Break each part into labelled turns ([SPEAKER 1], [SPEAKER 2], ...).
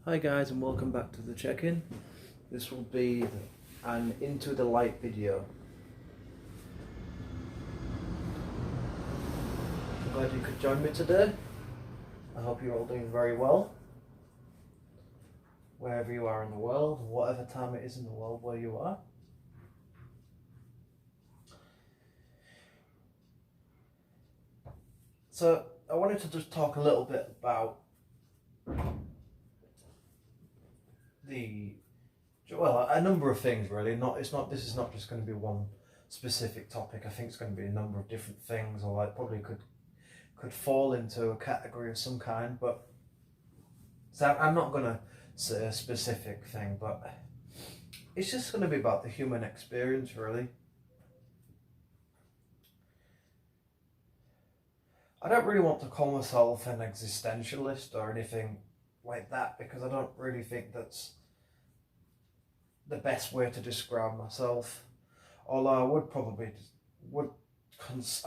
[SPEAKER 1] Hi guys, and welcome back to the check-in. This will be an Into the Light video. I'm glad you could join me today. I hope you're all doing very well, wherever you are in the world, whatever time it is in the world where you are. So I wanted to just talk a little bit about a number of things really. This is not just going to be one specific topic. I think it's going to be a number of different things, or I probably could fall into a category of some kind, but so I'm not going to say a specific thing, but it's just going to be about the human experience really. I don't really want to call myself an existentialist or anything like that, because I don't really think that's the best way to describe myself. Although I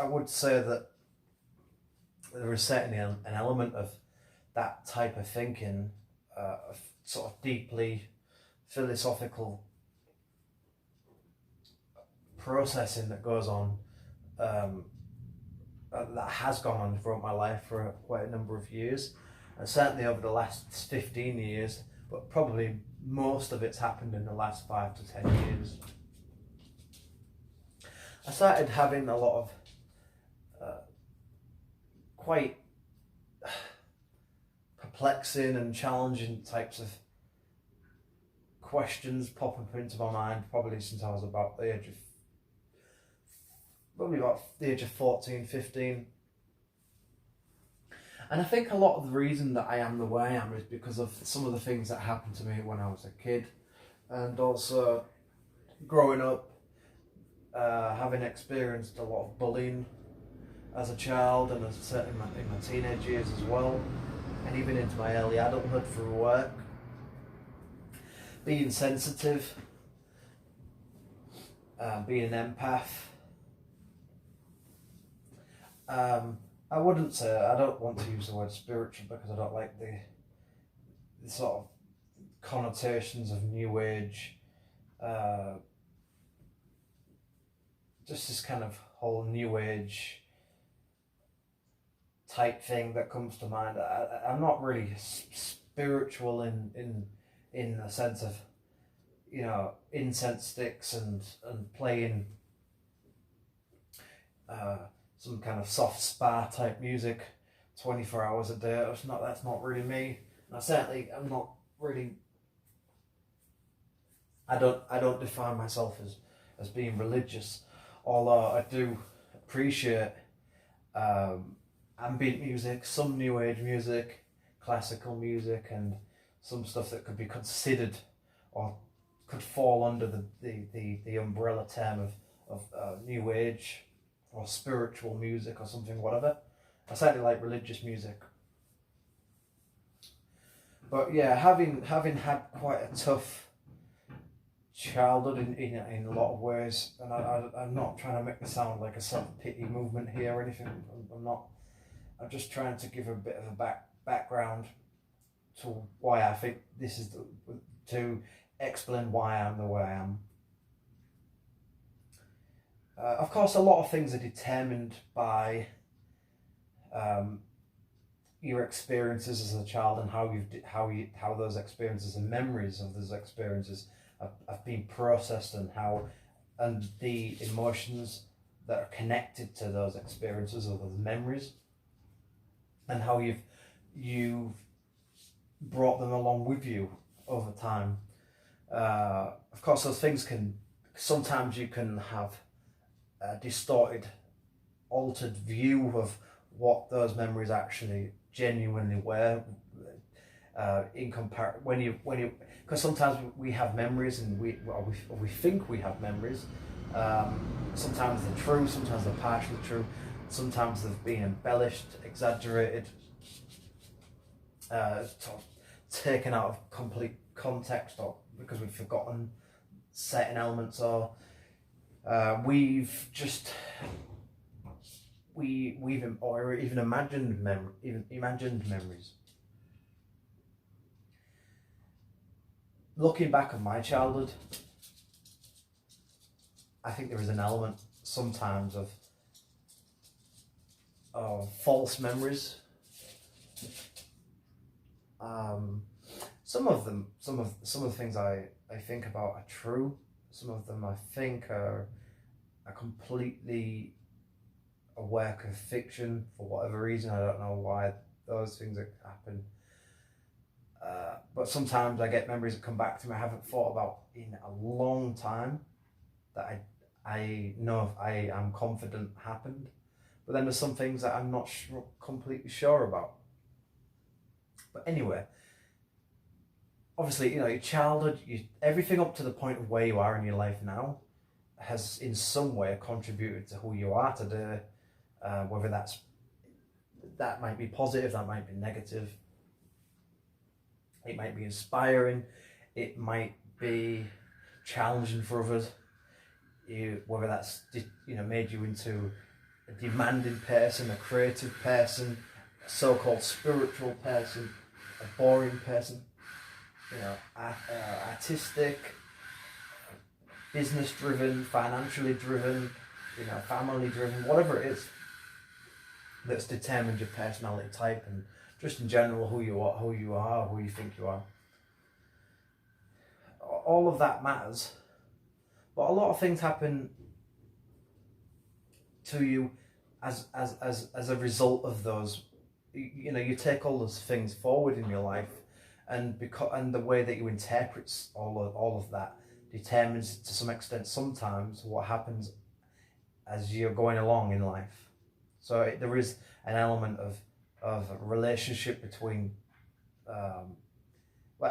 [SPEAKER 1] would say that there is certainly an element of that type of thinking, of sort of deeply philosophical processing that goes on, that has gone on throughout my life for quite a number of years, and certainly over the last 15 years, but probably most of it's happened in the last 5 to 10 years. I started having a lot of quite perplexing and challenging types of questions pop up into my mind, probably since I was about the age of 14, 15. And I think a lot of the reason that I am the way I am is because of some of the things that happened to me when I was a kid, and also growing up, having experienced a lot of bullying as a child, and certainly in my teenage years as well, and even into my early adulthood through work. Being sensitive, being an empath. I wouldn't say, I don't want to use the word spiritual because I don't like the sort of connotations of New Age, just this kind of whole New Age type thing that comes to mind. I'm not really spiritual in the sense of, incense sticks and playing some kind of soft spa type music 24 hours a day. That's not really me. And I don't define myself as being religious, although I do appreciate ambient music, some new age music, classical music, and some stuff that could be considered or could fall under the umbrella term of new age or spiritual music or something, whatever. I certainly like religious music. But yeah, having had quite a tough childhood in a lot of ways, and I'm not trying to make this sound like a self-pity movement here or anything. I'm not. I'm just trying to give a bit of a background to why I think this is to explain why I'm the way I am. Of course, a lot of things are determined by your experiences as a child, and how those experiences and memories of those experiences have been processed, and the emotions that are connected to those experiences or those memories, and how you've brought them along with you over time. Of course, those things sometimes you can have a distorted, altered view of what those memories actually genuinely were. Because sometimes we have memories, and we think we have memories. Sometimes they're true, sometimes they're partially true, sometimes they've been embellished, exaggerated, taken out of complete context, or because we've forgotten certain elements, or we've even imagined memories. looking back on my childhood, I think there is an element sometimes of false memories. Some of the things I think about are true. Some of them I think are completely a work of fiction for whatever reason. I don't know why those things happen. But sometimes I get memories that come back to me I haven't thought about in a long time, that I know I am confident happened. But then there's some things that I'm not completely sure about. But anyway, obviously, your childhood, everything up to the point of where you are in your life now has in some way contributed to who you are today. Whether that might be positive, that might be negative. It might be inspiring. It might be challenging for others. Whether that's made you into a demanding person, a creative person, a so-called spiritual person, a boring person, artistic, business-driven, financially driven, family-driven, whatever it is that's determined your personality type and just in general who you are, who you think you are. All of that matters, but a lot of things happen to you as a result of those. You take all those things forward in your life, and the way that you interpret all of that determines to some extent sometimes what happens as you're going along in life. So there is an element of a relationship between,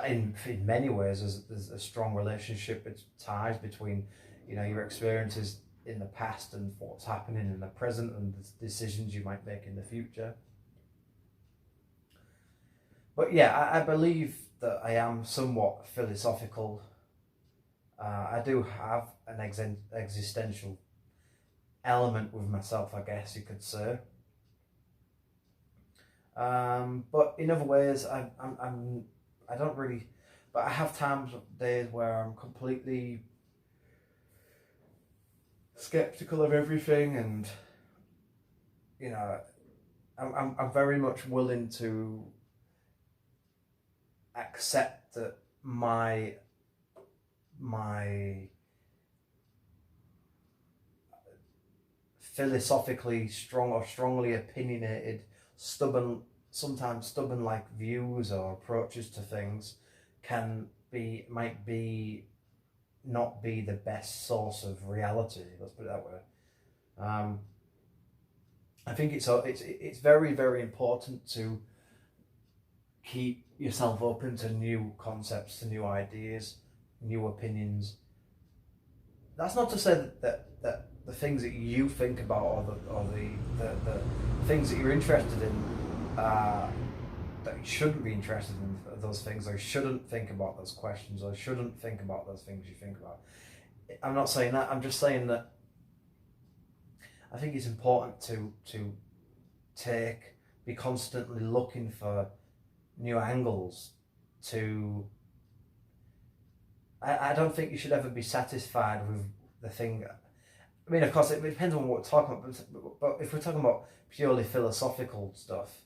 [SPEAKER 1] in many ways there's a strong relationship, it's ties between your experiences in the past and what's happening in the present and the decisions you might make in the future. But yeah, I believe that I am somewhat philosophical. I do have an existential element with myself, I guess you could say. But in other ways, I don't really. But I have days where I'm completely skeptical of everything, and I'm very much willing to accept that my philosophically strong or strongly opinionated, sometimes stubborn like views or approaches to things might not be the best source of reality. Let's put it that way. I think it's very, very important to keep yourself open to new concepts, to new ideas, new opinions. That's not to say that the things that you think about or the things that you're interested in that you shouldn't be interested in those things, or you shouldn't think about those questions, or shouldn't think about those things you think about. I'm not saying that. I'm just saying that I think it's important to be constantly looking for new angles. I don't think you should ever be satisfied with the thing. I mean, of course, it depends on what we're talking about, but if we're talking about purely philosophical stuff,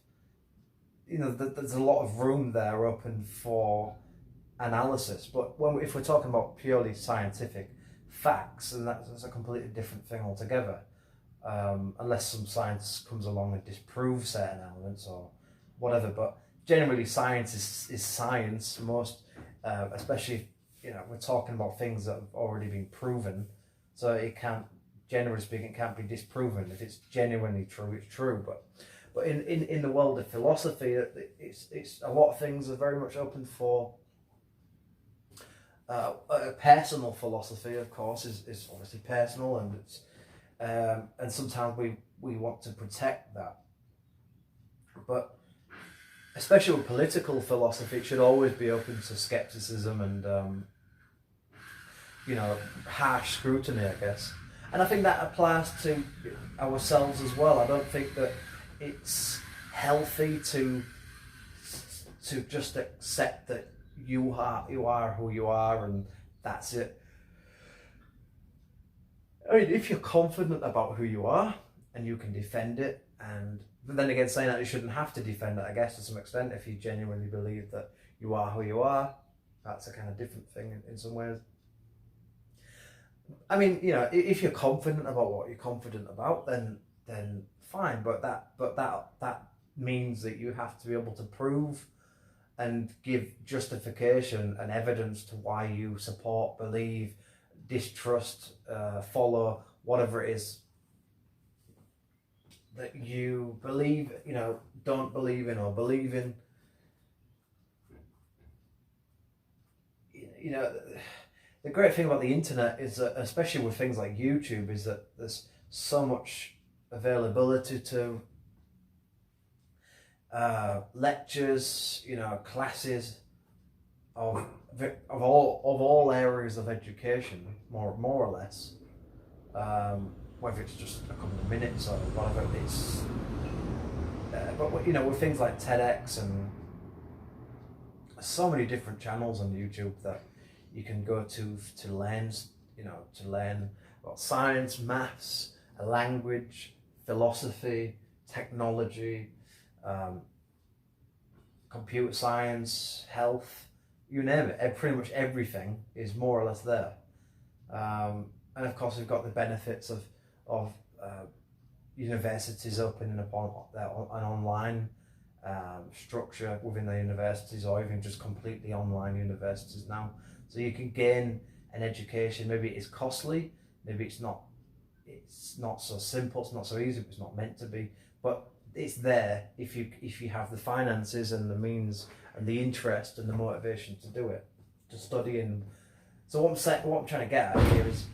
[SPEAKER 1] there's a lot of room there open for analysis. But if we're talking about purely scientific facts, then that's a completely different thing altogether. Unless some science comes along and disproves certain elements or whatever. But generally, science is science. Most, especially, we're talking about things that have already been proven. So it can't, generally speaking, it can't be disproven. If it's genuinely true, it's true. But in the world of philosophy, it's a lot of things are very much open for. Personal philosophy, of course, is obviously personal, and it's and sometimes we want to protect that. But especially with political philosophy, it should always be open to skepticism and harsh scrutiny, I guess. And I think that applies to ourselves as well. I don't think that it's healthy to just accept that you are who you are, and that's it. I mean, if you're confident about who you are and you can defend it, but then again, saying that you shouldn't have to defend it, I guess, to some extent, if you genuinely believe that you are who you are, that's a kind of different thing in some ways. I mean, if you're confident about what you're confident about, then fine. But that means that you have to be able to prove and give justification and evidence to why you support, believe, distrust, follow, whatever it is that you believe, don't believe in, or believe in. The great thing about the internet is that, especially with things like YouTube, is that there's so much availability to lectures, classes of all areas of education, more or less. Whether it's just a couple of minutes or whatever it's, but with things like TEDx and so many different channels on YouTube that you can go to learn, to learn about science, maths, a language, philosophy, technology, computer science, health, you name it. Pretty much everything is more or less there. And of course, we've got the benefits of universities opening upon an online structure within the universities, or even just completely online universities now. So you can gain an education. Maybe it's costly, maybe it's not so simple, it's not so easy, it's not meant to be, but it's there if you have the finances and the means and the interest and the motivation to do it, to study. And so what I'm trying to get at here is,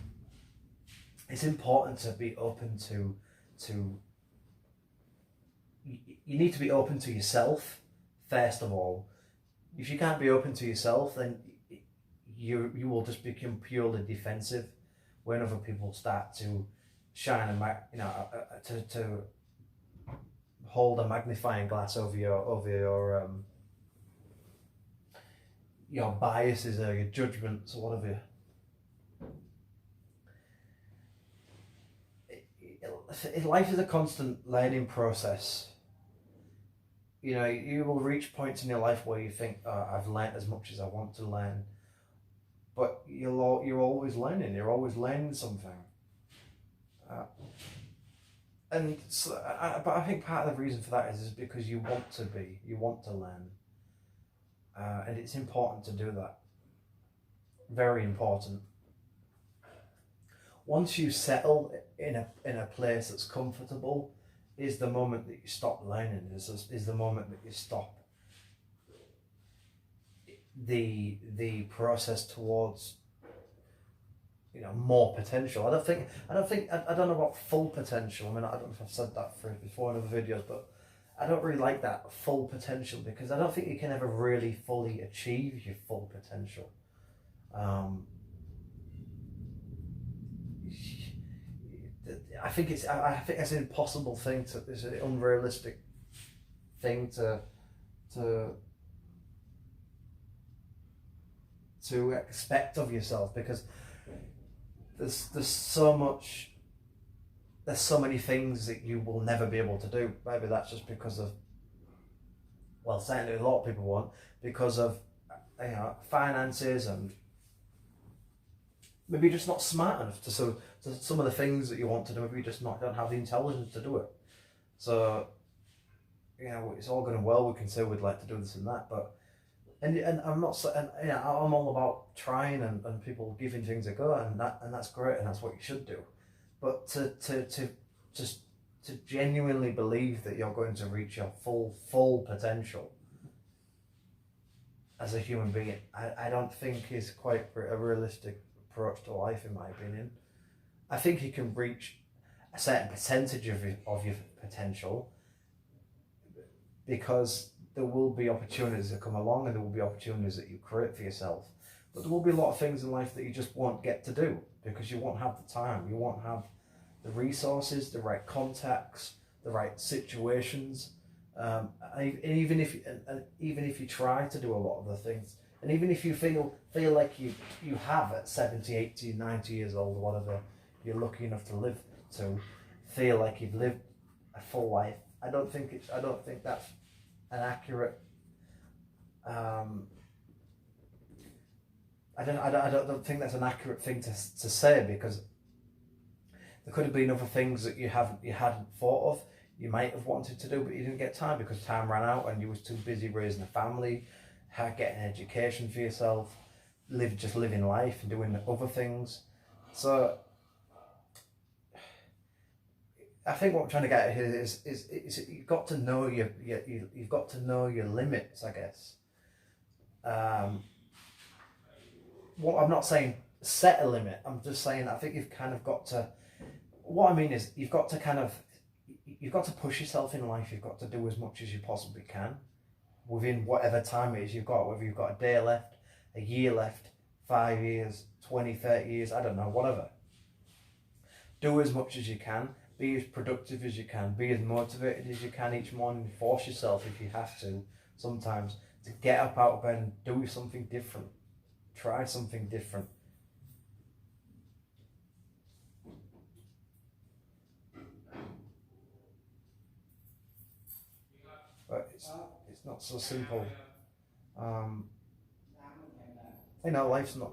[SPEAKER 1] it's important to be open to you need to be open to yourself first of all. If you can't be open to yourself, then you will just become purely defensive when other people start to shine to hold a magnifying glass over your biases or your judgments or whatever. Life is a constant learning process. You will reach points in your life where you think, I've learned as much as I want to learn, but you're always learning. You're always learning something. But I think part of the reason for that is because you want to learn, and it's important to do that. Very important. Once you settle in a place that's comfortable, is the moment that you stop learning. Is the moment that you stop the process towards more potential. I don't know about full potential. I mean, I don't know if I've said that before in other videos, but I don't really like that full potential, because I don't think you can ever really fully achieve your full potential. I think it's an impossible thing it's an unrealistic thing to expect of yourself, because there's so many things that you will never be able to do. Maybe that's just because of, well, certainly a lot of people won't, because of finances, and maybe you're just not smart enough to some of the things that you want to do. Maybe you just don't have the intelligence to do it. So it's all good and well, we can say we'd like to do this and that, but and I'm not, and I'm all about trying and people giving things a go, and that's great, and that's what you should do. But to genuinely believe that you're going to reach your full potential as a human being, I don't think is quite a realistic approach to life, in my opinion. I think you can reach a certain percentage of your potential, because there will be opportunities that come along, and there will be opportunities that you create for yourself. But there will be a lot of things in life that you just won't get to do, because you won't have the time, you won't have the resources, the right contacts, the right situations. Even if you try to do a lot of the things, And even if you feel like you have at 70, 80, 90 years old, or whatever you're lucky enough to live to, feel like you've lived a full life, I don't think that's an accurate. I don't think that's an accurate thing to say, because there could have been other things that you hadn't thought of. You might have wanted to do, but you didn't get time because time ran out and you was too busy raising a family, getting an education for yourself, just living life and doing other things. So I think what I'm trying to get at here is you've got to know you've got to know your limits, I guess. What I'm not saying set a limit. I'm just saying I think you've kind of got to. What I mean is you've got to push yourself in life. You've got to do as much as you possibly can within whatever time it is you've got. Whether you've got a day left, a year left, 5 years, 20, 30 years, I don't know, whatever. Do as much as you can. Be as productive as you can. Be as motivated as you can each morning. Force yourself, if you have to, sometimes, to get up out of bed and do something different. Try something different. But it's not so simple.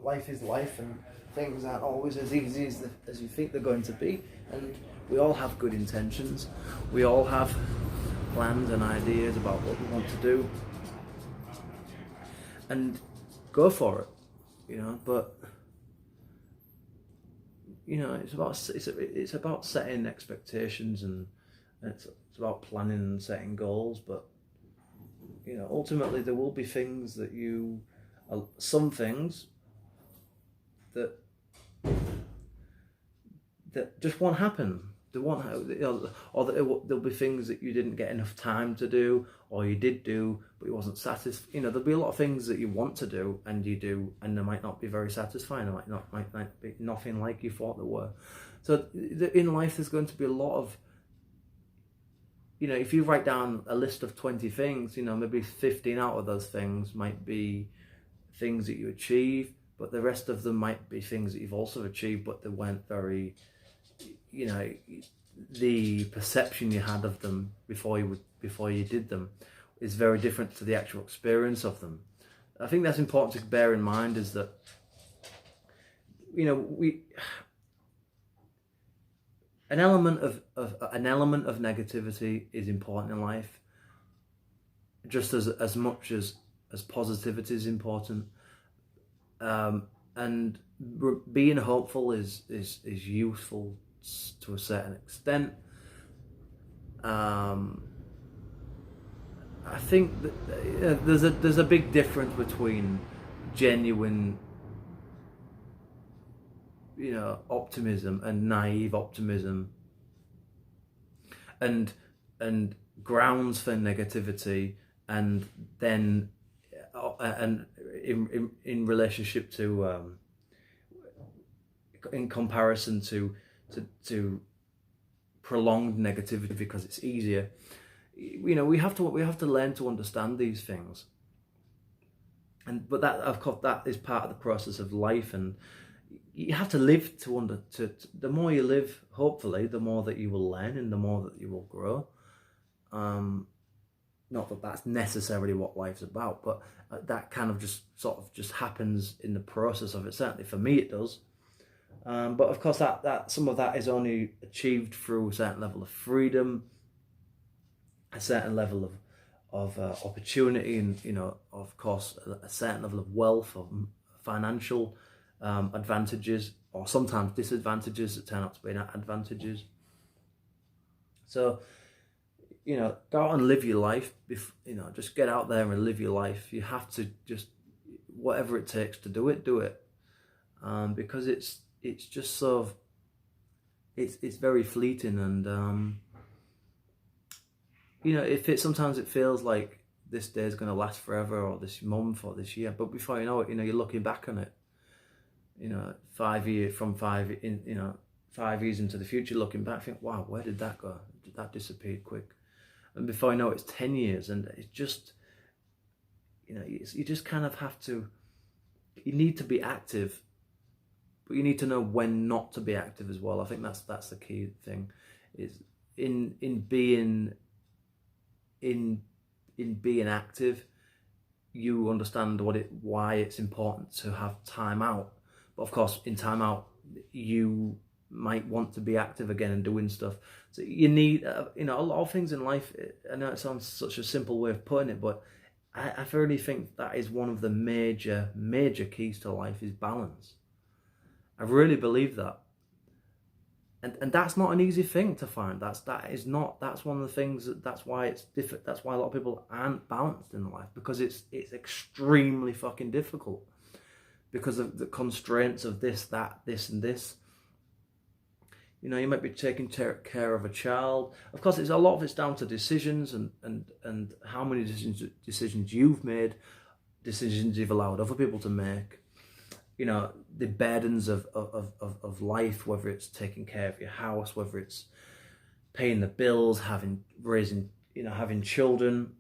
[SPEAKER 1] Life is life, and things aren't always as easy as you think they're going to be. And we all have good intentions. We all have plans and ideas about what we want to do, and go for it. But it's about setting expectations, and it's about planning and setting goals. But ultimately there will be things that some things that just won't happen. They won't, or there'll be things that you didn't get enough time to do, or you did do, but you wasn't satisfied. There'll be a lot of things that you want to do, and you do, and they might not be very satisfying. They might be nothing like you thought they were. So in life, there's going to be a lot of, if you write down a list of 20 things, maybe 15 out of those things might be things that you achieve, but the rest of them might be things that you've also achieved, but they weren't very, the perception you had of them before you did them is very different to the actual experience of them. I think that's important to bear in mind, is that an element of negativity is important in life, just as much as positivity is important. And being hopeful is useful to a certain extent. I think that there's a big difference between genuine, optimism and naive optimism, and grounds for negativity, and then and in relationship to in comparison to prolonged negativity, because it's easier. We have to learn to understand these things, but that, of course, that is part of the process of life, and you have to live to the more you live, hopefully, the more that you will learn and the more that you will grow. Not that that's necessarily what life's about, but that kind of just happens in the process of it. Certainly for me it does. But of course that some of that is only achieved through a certain level of freedom, a certain level of opportunity, and of course a certain level of wealth, or financial advantages, or sometimes disadvantages that turn out to be advantages. So go out and live your life. Just get out there and live your life. You have to just, whatever it takes to do it, because it's just it's very fleeting, and sometimes it feels like this day is going to last forever, or this month, or this year, but before you know it, you're looking back on it, 5 years into the future, looking back, think, wow, where did that go? That disappeared quick. And before I know it, it's 10 years, and it's just,
[SPEAKER 2] you just kind of have to. You need to be active, but you need to know when not to be active as well. I think that's the key thing, is in being active. You understand why it's important to have time out. But of course, in time out, you might want to be active again and doing stuff. So you need, a lot of things in life. I know it sounds such a simple way of putting it, but I really think that is one of the major keys to life, is balance. I really believe that. And that's not an easy thing to find. That's one of the things that's why it's different. That's why a lot of people aren't balanced in life, because it's extremely fucking difficult because of the constraints of this, that, this, and this. You might be taking care of a child. Of course, a lot of it's down to decisions and how many decisions you've made, decisions you've allowed other people to make. The burdens of life, whether it's taking care of your house, whether it's paying the bills, having children,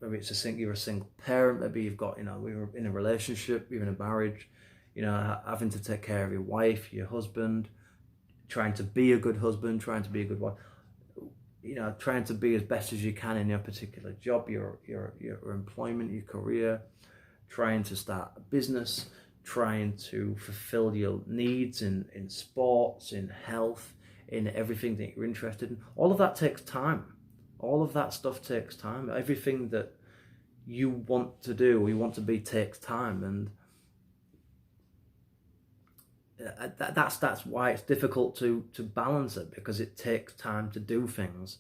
[SPEAKER 2] maybe you're a single parent, maybe you've got, we're in a relationship, you're in a marriage, having to take care of your wife, your husband, trying to be a good husband, trying to be a good wife, trying to be as best as you can in your particular job, your employment, your career, trying to start a business, trying to fulfill your needs in sports, in health, in everything that you're interested in. All of that takes time. All of that stuff takes time. Everything that you want to do or you want to be takes time, and that's why it's difficult to balance it, because it takes time to do things,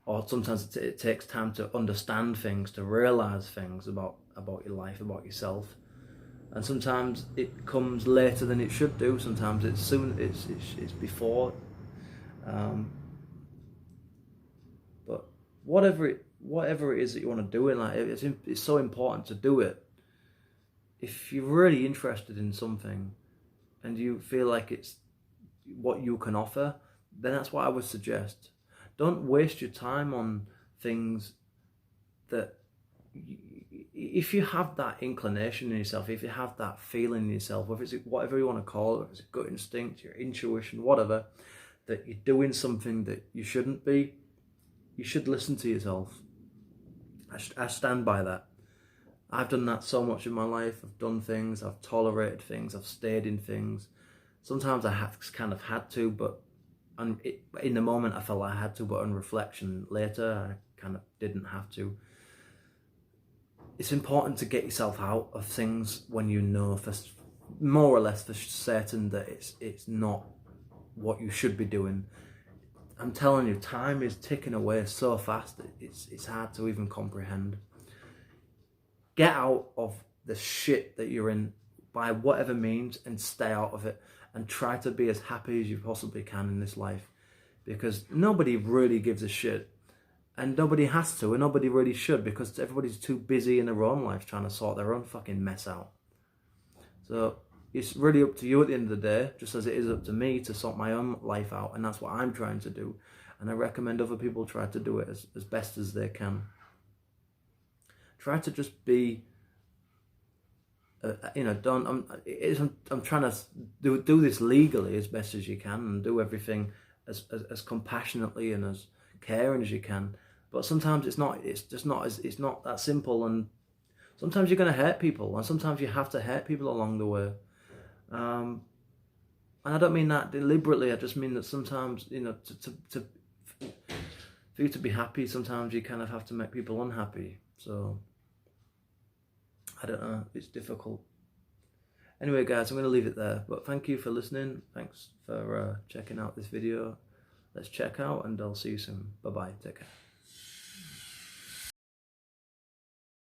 [SPEAKER 2] or sometimes it takes time to understand things, to realize things about your life, about yourself. And sometimes it comes later than it should do. Sometimes it's soon. It's before. But whatever it is that you want to do in life, it's so important to do it. If you're really interested in something, and you feel like it's what you can offer, then that's what I would suggest. Don't waste your time on things that. If you have that inclination in yourself, if you have that feeling in yourself, whether it's whatever you want to call it, whether it's a gut instinct, your intuition, whatever, that you're doing something that you shouldn't be, you should listen to yourself. I stand by that. I've done that so much in my life. I've done things, I've tolerated things, I've stayed in things. Sometimes I have kind of had to, but in the moment I felt like I had to, but on reflection later, I kind of didn't have to. It's important to get yourself out of things when you know for more or less for certain that it's not what you should be doing. I'm telling you, time is ticking away so fast that it's hard to even comprehend. Get out of the shit that you're in by whatever means, and stay out of it, and try to be as happy as you possibly can in this life, because nobody really gives a shit. And nobody has to, and nobody really should, because everybody's too busy in their own life trying to sort their own fucking mess out. So it's really up to you at the end of the day, just as it is up to me to sort my own life out, and that's what I'm trying to do. And I recommend other people try to do it as best as they can. Try to just be, I'm trying to do this legally as best as you can, and do everything as compassionately and as caring as you can. But sometimes it's not that simple, and sometimes you're going to hurt people, and sometimes you have to hurt people along the way. And I don't mean that deliberately. I just mean that sometimes, for you to be happy, sometimes you kind of have to make people unhappy. So I don't know, it's difficult. Anyway guys, I'm going to leave it there, but thank you for listening. Thanks for checking out this video. Let's check out, and I'll see you soon. Bye bye, take care.